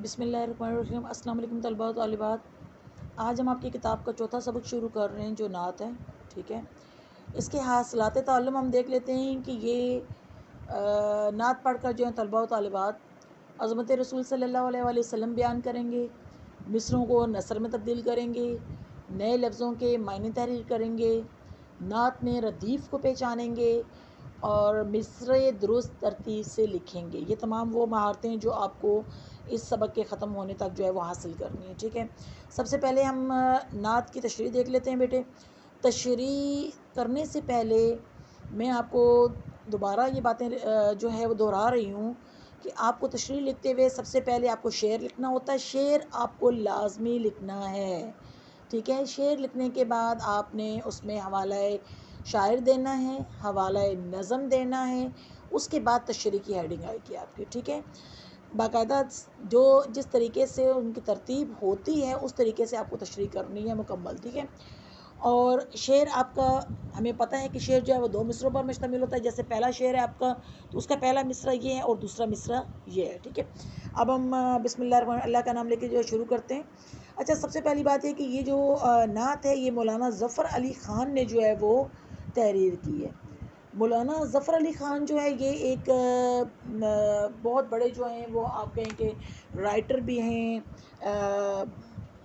بسم اللہ الرحمن الرحیم۔ السلام علیکم طلباء و طالبات۔ آج ہم آپ کی کتاب کا چوتھا سبق شروع کر رہے ہیں جو نعت ہے، ٹھیک ہے۔ اس کے حاصلات تعلم ہم دیکھ لیتے ہیں کہ یہ نعت پڑھ کر جو ہیں طلباء و طالبات عظمت رسول صلی اللہ علیہ وآلہ وسلم بیان کریں گے، مصروں کو نثر میں تبدیل کریں گے، نئے لفظوں کے معنی تحریر کریں گے، نعت میں ردیف کو پہچانیں گے اور مصرع درست ترتیب سے لکھیں گے۔ یہ تمام وہ مہارتیں جو آپ کو اس سبق کے ختم ہونے تک جو ہے وہ حاصل کرنی ہے، ٹھیک ہے۔ سب سے پہلے ہم نعت کی تشریح دیکھ لیتے ہیں بیٹے۔ تشریح کرنے سے پہلے میں آپ کو دوبارہ یہ باتیں جو ہے وہ دہرا رہی ہوں کہ آپ کو تشریح لکھتے ہوئے سب سے پہلے آپ کو شعر لکھنا ہوتا ہے۔ شعر آپ کو لازمی لکھنا ہے، ٹھیک ہے۔ شعر لکھنے کے بعد آپ نے اس میں حوالہ شاعر دینا ہے، حوالہ نظم دینا ہے، اس کے بعد تشریح کی ہیڈنگ آئے گی آپ کی، ٹھیک ہے۔ باقاعدہ جو جس طریقے سے ان کی ترتیب ہوتی ہے اس طریقے سے آپ کو تشریح کرنی ہے مکمل، ٹھیک ہے۔ اور شعر آپ کا ہمیں پتہ ہے کہ شعر جو ہے وہ دو مصروں پر مشتمل ہوتا ہے۔ جیسے پہلا شعر ہے آپ کا تو اس کا پہلا مصرع یہ ہے اور دوسرا مصرع یہ ہے، ٹھیک ہے۔ اب ہم بسم اللہ الرحمن اللہ کا نام لے کے جو ہے شروع کرتے ہیں۔ اچھا، سب سے پہلی بات ہے کہ یہ جو نعت ہے یہ مولانا ظفر علی خان نے جو ہے وہ تحریر کی ہے۔ مولانا ظفر علی خان جو ہے یہ ایک بہت بڑے جو ہیں وہ آپ کہیں کہ رائٹر بھی ہیں،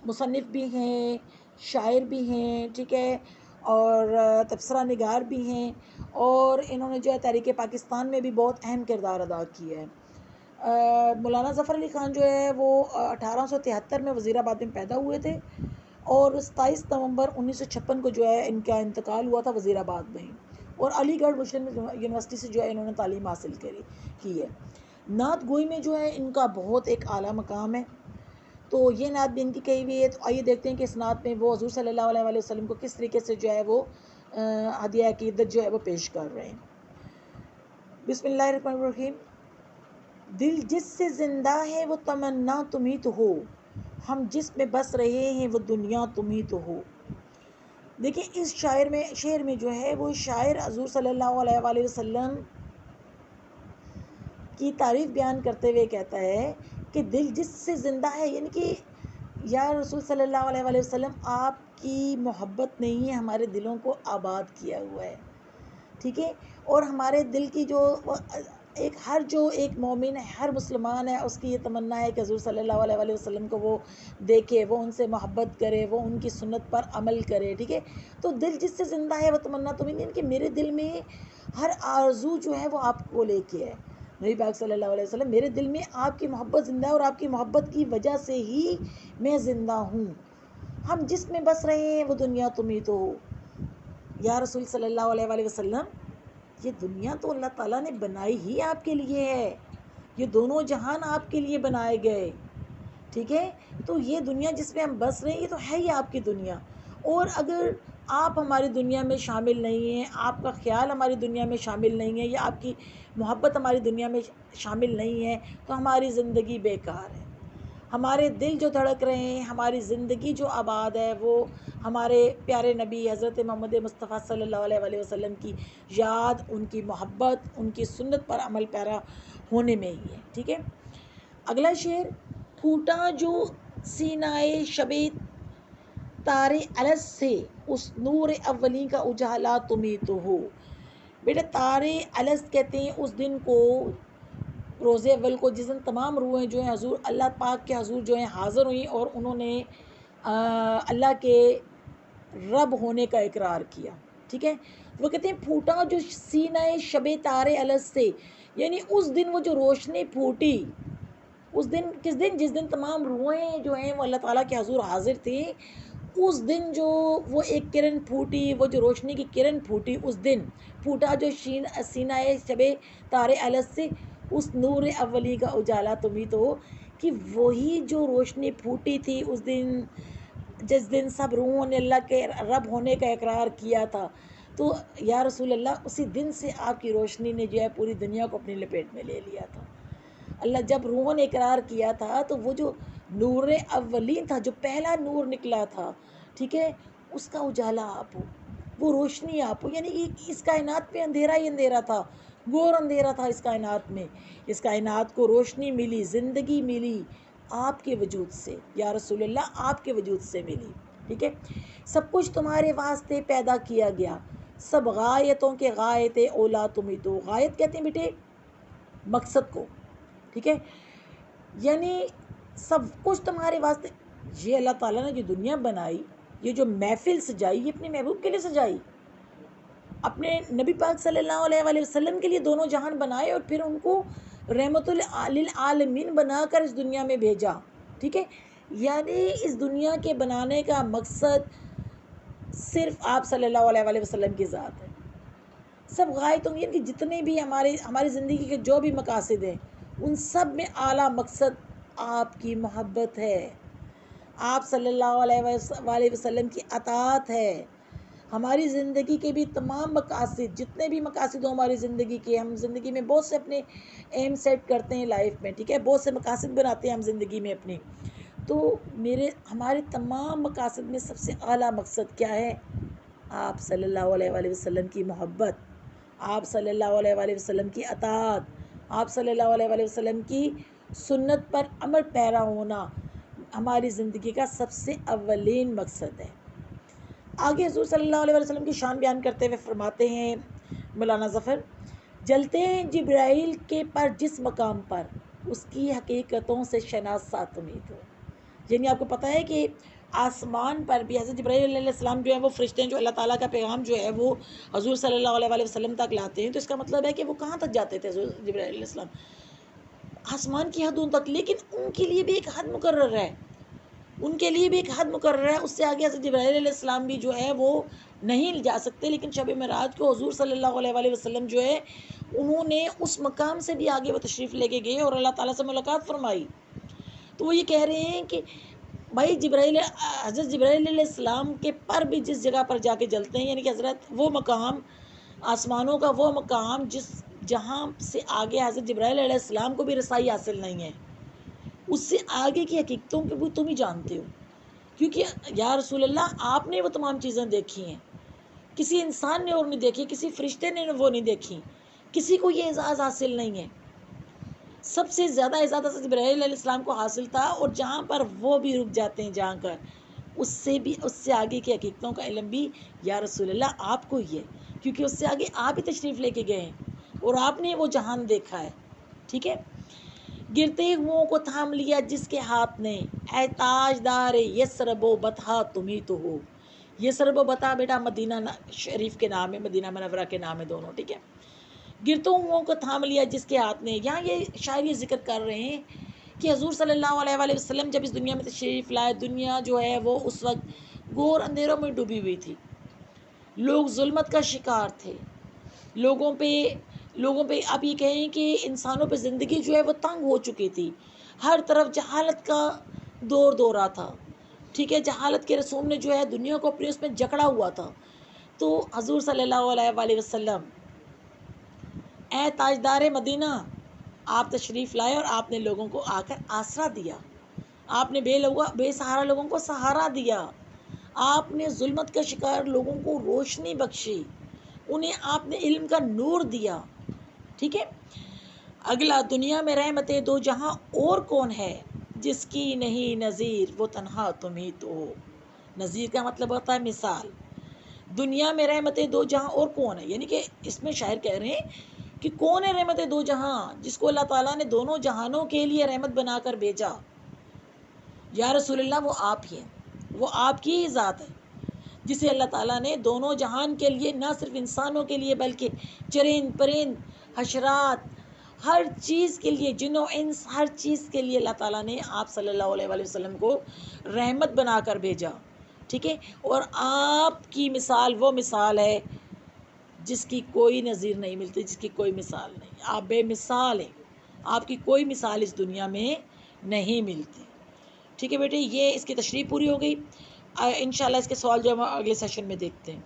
مصنف بھی ہیں، شاعر بھی ہیں، ٹھیک ہے، اور تبصرہ نگار بھی ہیں، اور انہوں نے جو ہے تحریک پاکستان میں بھی بہت اہم کردار ادا کیا ہے۔ مولانا ظفر علی خان جو ہے وہ 1873 میں وزیر آباد میں پیدا ہوئے تھے اور 27 نومبر 1956 کو جو ہے ان کا انتقال ہوا تھا وزیر آباد میں ہی، اور علی گڑھ مسلم یونیورسٹی سے جو ہے انہوں نے تعلیم حاصل کی ہے۔ نعت گوئی میں جو ہے ان کا بہت ایک اعلیٰ مقام ہے، تو یہ نعت بھی ان کی کہی ہوئی ہے۔ تو آئیے دیکھتے ہیں کہ اس نعت میں وہ حضور صلی اللہ علیہ وآلہ وسلم کو کس طریقے سے جو ہے وہ ہدیہ عقیدت جو ہے وہ پیش کر رہے ہیں۔ بسم اللہ الرحمن الرحیم۔ دل جس سے زندہ ہے وہ تمنا تم ہی تو ہو، ہم جس میں بس رہے ہیں وہ دنیا تم ہی تو ہو۔ دیکھیں اس شعر میں جو ہے وہ شاعر حضور صلی اللہ علیہ وآلہ وسلم کی تعریف بیان کرتے ہوئے کہتا ہے کہ دل جس سے زندہ ہے، یعنی کہ یا رسول صلی اللہ علیہ وآلہ وسلم آپ کی محبت نے ہی ہمارے دلوں کو آباد کیا ہوا ہے، ٹھیک ہے۔ اور ہمارے دل کی جو ایک مومن ہے، ہر مسلمان ہے، اس کی یہ تمنا ہے کہ حضور صلی اللہ علیہ وآلہ وسلم کو وہ دیکھے، وہ ان سے محبت کرے، وہ ان کی سنت پر عمل کرے، ٹھیک ہے۔ تو دل جس سے زندہ ہے وہ تمنا تم ہی، کہ میرے دل میں ہر آرزو جو ہے وہ آپ کو لے کے ہے۔ نبی پاک صلی اللہ علیہ وسلم، میرے دل میں آپ کی محبت زندہ ہے اور آپ کی محبت کی وجہ سے ہی میں زندہ ہوں، ہم جس میں بس رہے ہیں وہ دنیا تم ہی تو ہو۔ یا رسول صلی اللہ علیہ وآلہ وسلم، یہ دنیا تو اللہ تعالیٰ نے بنائی ہی آپ کے لیے ہے، یہ دونوں جہان آپ کے لیے بنائے گئے، ٹھیک ہے۔ تو یہ دنیا جس میں ہم بس رہے ہیں یہ تو ہے ہی آپ کی دنیا، اور اگر آپ ہماری دنیا میں شامل نہیں ہیں، آپ کا خیال ہماری دنیا میں شامل نہیں ہے، یا آپ کی محبت ہماری دنیا میں شامل نہیں ہے تو ہماری زندگی بیکار ہے۔ ہمارے دل جو دھڑک رہے ہیں، ہماری زندگی جو آباد ہے، وہ ہمارے پیارے نبی حضرت محمد مصطفیٰ صلی اللہ علیہ وآلہ وسلم کی یاد، ان کی محبت، ان کی سنت پر عمل پیرا ہونے میں ہی ہے، ٹھیک ہے۔ اگلا شعر، پھوٹا جو سینہ شب تار الست سے، اس نور اولی کا اجالا تم ہی تو ہو۔ بیٹا تار الست کہتے ہیں اس دن کو، روز اول کو، جس دن تمام روحیں جو ہیں حضور اللہ پاک کے حضور جو ہیں حاضر ہوئیں اور انہوں نے اللہ کے رب ہونے کا اقرار کیا، ٹھیک ہے۔ وہ کہتے ہیں پھوٹا جو سینہ شب تار الست سے، یعنی اس دن وہ جو روشنی پھوٹی، اس دن کس دن؟ جس دن تمام روحیں جو ہیں وہ اللہ تعالیٰ کے حضور حاضر تھیں، اس دن جو وہ ایک کرن پھوٹی، وہ جو روشنی کی کرن پھوٹی، اس دن پھوٹا جو سینہ شب تار الست سے، اس نور اولی کا اجالا تم ہی تو ہو، کہ وہی جو روشنی پھوٹی تھی اس دن، جس دن سب روحوں نے اللہ کے رب ہونے کا اقرار کیا تھا، تو یا رسول اللہ اسی دن سے آپ کی روشنی نے جو ہے پوری دنیا کو اپنی لپیٹ میں لے لیا تھا۔ اللہ جب روحوں نے اقرار کیا تھا تو وہ جو نور اولین تھا، جو پہلا نور نکلا تھا، ٹھیک ہے، اس کا اجالا آپ ہو، وہ روشنی آپ ہو، یعنی کہ اس کائنات میں اندھیرا ہی اندھیرا تھا، گھور اندھیرا تھا اس کائنات میں، اس کائنات کو روشنی ملی، زندگی ملی، آپ کے وجود سے، یا رسول اللہ آپ کے وجود سے ملی، ٹھیک ہے. سب کچھ تمہارے واسطے پیدا کیا گیا، سب غایتوں کے غایت اولا تم ہی تو. غایت کہتے ہیں بیٹے مقصد کو، ٹھیک ہے. یعنی سب کچھ تمہارے واسطے. یہ اللہ تعالیٰ نے جو دنیا بنائی، یہ جو محفل سجائی، یہ اپنے محبوب کے لیے سجائی، اپنے نبی پاک صلی اللہ علیہ وآلہ وسلم کے لیے دونوں جہان بنائے، اور پھر ان کو رحمت للعالمین بنا کر اس دنیا میں بھیجا، ٹھیک ہے. یعنی اس دنیا کے بنانے کا مقصد صرف آپ صلی اللہ علیہ وآلہ وسلم کی ذات ہے. سب غایتوں کی، یعنی کہ جتنے بھی ہماری زندگی کے جو بھی مقاصد ہیں، ان سب میں اعلیٰ مقصد آپ کی محبت ہے، آپ صلی اللہ علیہ وآلہ وسلم کی اطاعت ہے. ہماری زندگی کے بھی تمام مقاصد، جتنے بھی مقاصد ہوں ہماری زندگی کے، ہم زندگی میں بہت سے اپنے ایم سیٹ کرتے ہیں لائف میں، ٹھیک ہے، بہت سے مقاصد بناتے ہیں ہم زندگی میں اپنی. تو ہمارے تمام مقاصد میں سب سے اعلیٰ مقصد کیا ہے؟ آپ صلی اللہ علیہ وآلہ وسلم کی محبت، آپ صلی اللہ علیہ وآلہ وسلم کی اطاعت، آپ صلی اللہ علیہ وآلہ وسلم کی سنت پر عمل پیرا ہونا ہماری زندگی کا سب سے اولین مقصد ہے. آگے حضور صلی اللہ علیہ وسلم کی شان بیان کرتے ہوئے فرماتے ہیں مولانا ظفر، جلتے ہیں جبرائیل کے پر جس مقام پر، اس کی حقیقتوں سے شناسا تمہیں تو. یعنی آپ کو پتہ ہے کہ آسمان پر بھی حضرت جبرائیل علیہ السلام جو ہے وہ فرشتے ہیں جو اللہ تعالیٰ کا پیغام جو ہے وہ حضور صلی اللہ علیہ وسلم تک لاتے ہیں. تو اس کا مطلب ہے کہ وہ کہاں تک جاتے تھے حضور جبرائیل علیہ السلام؟ آسمان کی حدوں تک. لیکن ان کے لیے بھی ایک حد مقرر ہے، ان کے لیے بھی ایک حد مقرر ہے. اس سے آگے حضرت جبرائیل علیہ السلام بھی جو ہے وہ نہیں جا سکتے. لیکن شب معراج کو حضور صلی اللہ علیہ وآلہ وسلم جو ہے انہوں نے اس مقام سے بھی آگے وہ تشریف لے کے گئے اور اللہ تعالیٰ سے ملاقات فرمائی. تو وہ یہ کہہ رہے ہیں کہ بھائی حضرت جبرائیل علیہ السلام کے پر بھی جس جگہ پر جا کے جلتے ہیں، یعنی کہ حضرت وہ مقام، آسمانوں کا وہ مقام جہاں سے آگے حضرت جبرائیل علیہ السلام کو بھی رسائی حاصل نہیں ہے، اس سے آگے کی حقیقتوں کو بھی تم ہی جانتے ہو. کیونکہ یا رسول اللہ آپ نے وہ تمام چیزیں دیکھی ہیں، کسی انسان نے اور نہیں دیکھی، کسی فرشتے نے وہ نہیں دیکھی، کسی کو یہ اعزاز حاصل نہیں ہے. سب سے زیادہ اعزاز حضرت جبرائیل علیہ السلام کو حاصل تھا، اور جہاں پر وہ بھی رک جاتے ہیں جہاں کر اس سے آگے کی حقیقتوں کا علم بھی یا رسول اللہ آپ کو ہی ہے، کیونکہ اس سے آگے آپ ہی تشریف لے کے گئے ہیں اور آپ نے وہ جہان دیکھا ہے. ٹھیک ہے. گرتے ہوں کو تھام لیا جس کے ہاتھ نے، اے تاجدار یثرب و بطحہ تمہیں تو ہو. یثرب و بطحہ بیٹا مدینہ شریف کے نام ہے، مدینہ منورہ کے نام ہے دونوں. ٹھیک ہے. گرتوں ہوں کو تھام لیا جس کے ہاتھ نے. یہاں یہ شاعر یہ ذکر کر رہے ہیں کہ حضور صلی اللہ علیہ وآلہ وسلم جب اس دنیا میں تشریف لائے، دنیا جو ہے وہ اس وقت گور اندھیروں میں ڈوبی ہوئی تھی، لوگ ظلمت کا شکار تھے، لوگوں پہ آپ یہ کہیں کہ انسانوں پہ زندگی جو ہے وہ تنگ ہو چکی تھی، ہر طرف جہالت کا دورہ تھا. ٹھیک ہے. جہالت کے رسوم نے جو ہے دنیا کو اپنے اس میں جکڑا ہوا تھا. تو حضور صلی اللہ علیہ وآلہ وسلم اے تاجدار مدینہ، آپ تشریف لائے اور آپ نے لوگوں کو آ کر آسرا دیا، آپ نے بے سہارا لوگوں کو سہارا دیا، آپ نے ظلمت کا شکار لوگوں کو روشنی بخشی، انہیں آپ نے علم کا نور دیا. ٹھیک ہے. اگلا، دنیا میں رحمت دو جہاں اور کون ہے، جس کی نہیں نظیر وہ تنہا تم ہی تو ہو. نظیر کا مطلب ہوتا ہے مثال. دنیا میں رحمت دو جہاں اور کون ہے، یعنی کہ اس میں شاعر کہہ رہے ہیں کہ کون ہے رحمت دو جہاں، جس کو اللہ تعالیٰ نے دونوں جہانوں کے لیے رحمت بنا کر بھیجا. یا رسول اللہ وہ آپ ہی ہیں، وہ آپ کی ہی ذات ہے جسے اللہ تعالیٰ نے دونوں جہان کے لیے، نہ صرف انسانوں کے لیے بلکہ چرند پرند حشرات ہر چیز کے لیے، جن و انس ہر چیز کے لیے اللہ تعالیٰ نے آپ صلی اللہ علیہ وآلہ وسلم کو رحمت بنا کر بھیجا. ٹھیک ہے. اور آپ کی مثال وہ مثال ہے جس کی کوئی نظیر نہیں ملتی، جس کی کوئی مثال نہیں. آپ بے مثال ہیں، آپ کی کوئی مثال اس دنیا میں نہیں ملتی. ٹھیک ہے بیٹے. یہ اس کی تشریح پوری ہو گئی. انشاءاللہ اس کے سوال جو ہم اگلے سیشن میں دیکھتے ہیں.